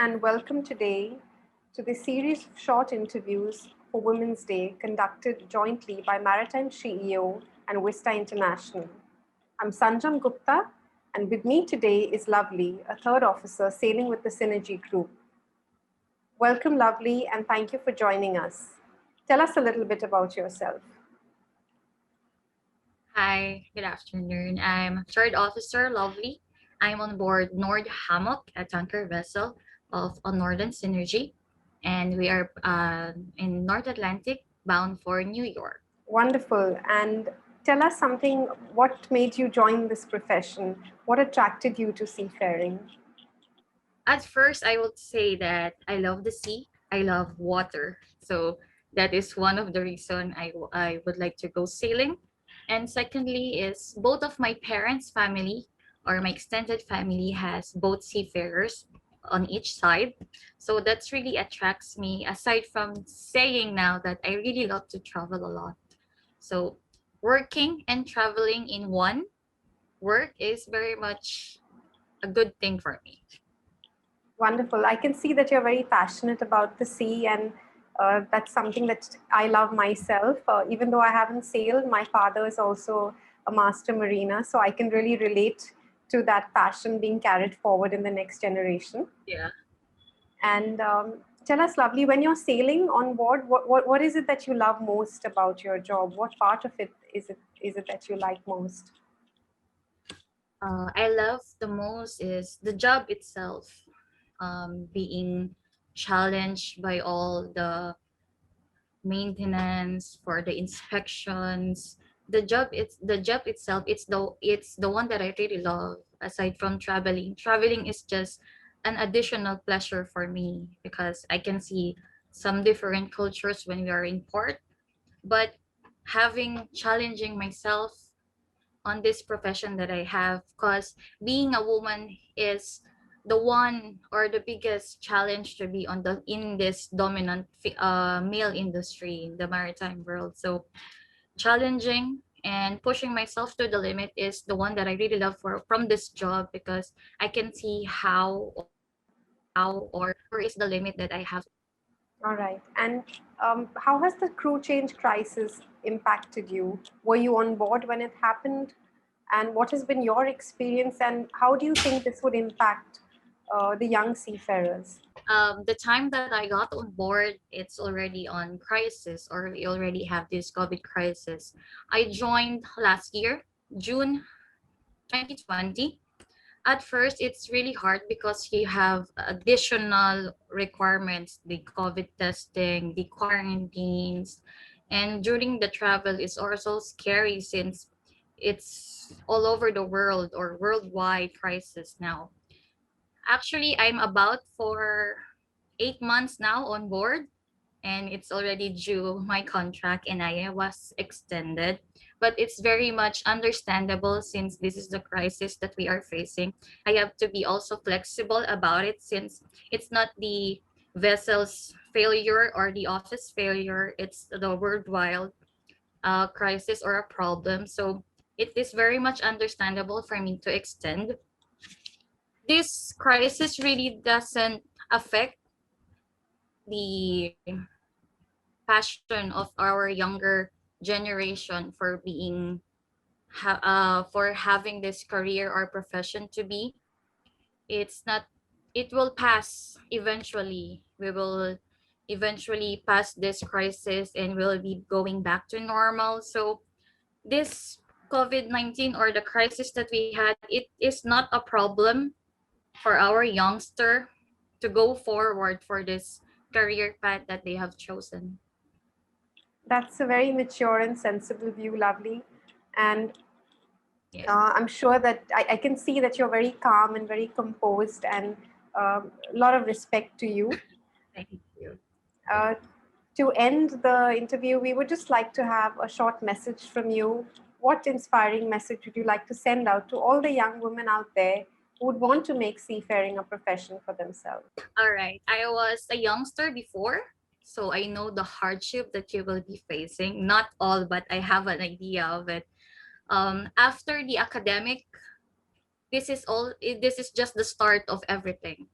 and welcome today to the series of short interviews for Women's Day conducted jointly by Maritime CEO and Vista International. I'm Sanjam Gupta, and with me today is Lovely, a third officer sailing with the Synergy Group. Welcome, Lovely, and thank you for joining us. Tell us a little bit about yourself. Hi, good afternoon. I'm Third Officer Lovely. I'm on board Nord Hammock, a tanker vessel of on Northern Synergy, and we are in North Atlantic bound for New York. Wonderful. And tell us something, what made you join this profession? What attracted you to seafaring? At first, I would say that I love the sea. I love water. So that is one of the reason I would like to go sailing. And secondly is both of my parents' family or my extended family has both seafarers on each side. So that's really attracts me aside from saying now that I really love to travel a lot. So working and traveling in one work is very much a good thing for me. Wonderful. I can see that you're very passionate about the sea, and that's something that I love myself. Even though I haven't sailed, my father is also a master mariner, so I can really relate to that passion being carried forward in the next generation. Yeah. And tell us, Lovely, when you're sailing on board, what is it that you love most about your job? What part of it is it that you like most? I love the most is the job itself, being challenged by all the maintenance for the inspections. The job itself. It's the one that I really love. Aside from traveling is just an additional pleasure for me because I can see some different cultures when we are in port. But having challenging myself on this profession that I have, because being a woman is the one or the biggest challenge to be on the in this dominant male industry in the maritime world. So challenging and pushing myself to the limit is the one that I really love for from this job because I can see how or where is the limit that I have. All right. And how has the crew change crisis impacted you? Were you on board when it happened? And what has been your experience? And how do you think this would impact the young seafarers? The time that I got on board, it's already on crisis, or we already have this COVID crisis. I joined last year, June 2020. At first, it's really hard because you have additional requirements, the COVID testing, the quarantines, and during the travel is also scary since it's all over the world or worldwide crisis now. Actually, I'm about for 8 months now on board, and it's already due my contract, and I was extended. But it's very much understandable since this is the crisis that we are facing. I have to be also flexible about it since it's not the vessel's failure or the office failure, it's the worldwide crisis or a problem. So it is very much understandable for me to extend. This crisis really doesn't affect the passion of our younger generation for being for having this career or profession to be. It's not, it will pass eventually. We will eventually pass this crisis and we'll be going back to normal. So this COVID-19 or the crisis that we had, it is not a problem for our youngster to go forward for this career path that they have chosen. That's a very mature and sensible view, Lovely. And Yeah. I'm sure that I can see that you're very calm and very composed, and a lot of respect to you. Thank you. Uh, to end the interview, we would just like to have a short message from you. What inspiring message would you like to send out to all the young women out there who would want to make seafaring a profession for themselves? All right. I was a youngster before, so I know the hardship that you will be facing. Not all, but I have an idea of it. After the academic, this is just the start of everything.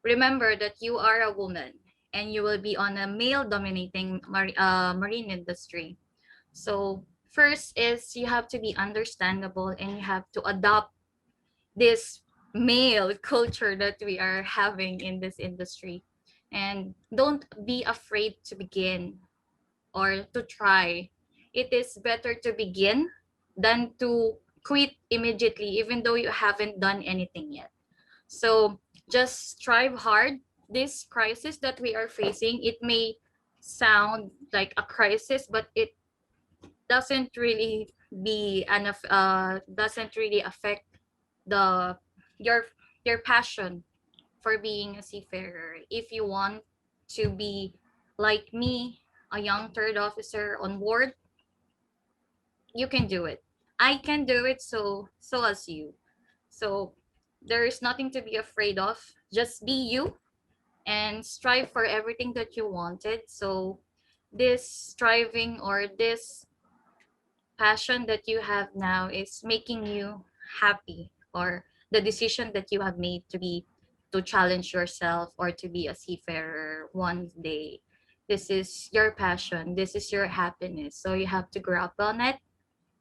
remember that you are a woman and you will be on a male dominating marine industry. So first is you have to be understandable and you have to adopt this male culture that we are having in this industry. And don't be afraid to begin or to try. It is better to begin than to quit immediately, even though you haven't done anything yet. So just strive hard. This crisis that we are facing, it may sound like a crisis, but it doesn't really doesn't really affect the your your passion for being a seafarer. If you want to be like me, a young third officer on board, you can do it. I can do it, so as you. So there is nothing to be afraid of. Just be you and strive for everything that you wanted. So this striving or this passion that you have now is making you happy, or the decision that you have made to challenge yourself or to be a seafarer one day, this is your passion, this is your happiness, so you have to grab on it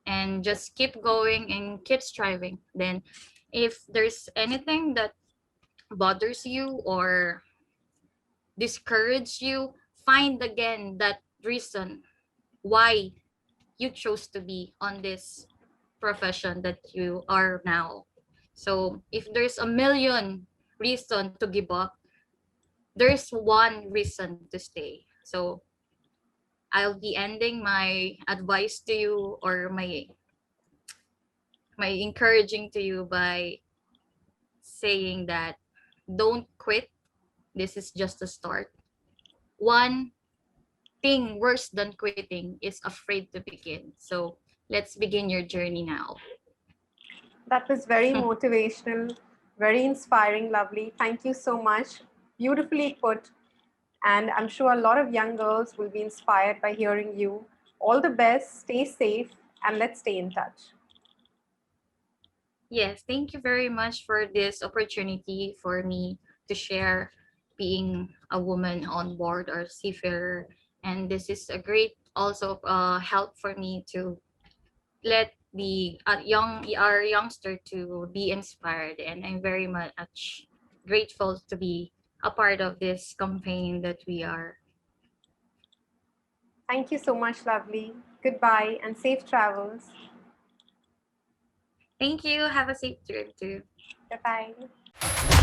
and just keep going and keep striving. Then if there's anything that bothers you or discourage you, find again that reason why you chose to be on this profession that you are now. So if there's a million reason to give up, there's one reason to stay. So I'll be ending my advice to you, or my encouraging to you, by saying that don't quit. This is just a start. One thing worse than quitting is afraid to begin. So let's begin your journey now. That was very motivational, very inspiring, lovely. Thank you so much. Beautifully put. And I'm sure a lot of young girls will be inspired by hearing you. All the best, stay safe, and let's stay in touch. Yes, thank you very much for this opportunity for me to share being a woman on board or seafarer. And this is a great also help for me to let the our youngster to be inspired. And I'm very much grateful to be a part of this campaign that we are. Thank you so much, lovely. Goodbye and safe travels. Thank you. Have a safe trip too. Bye-bye.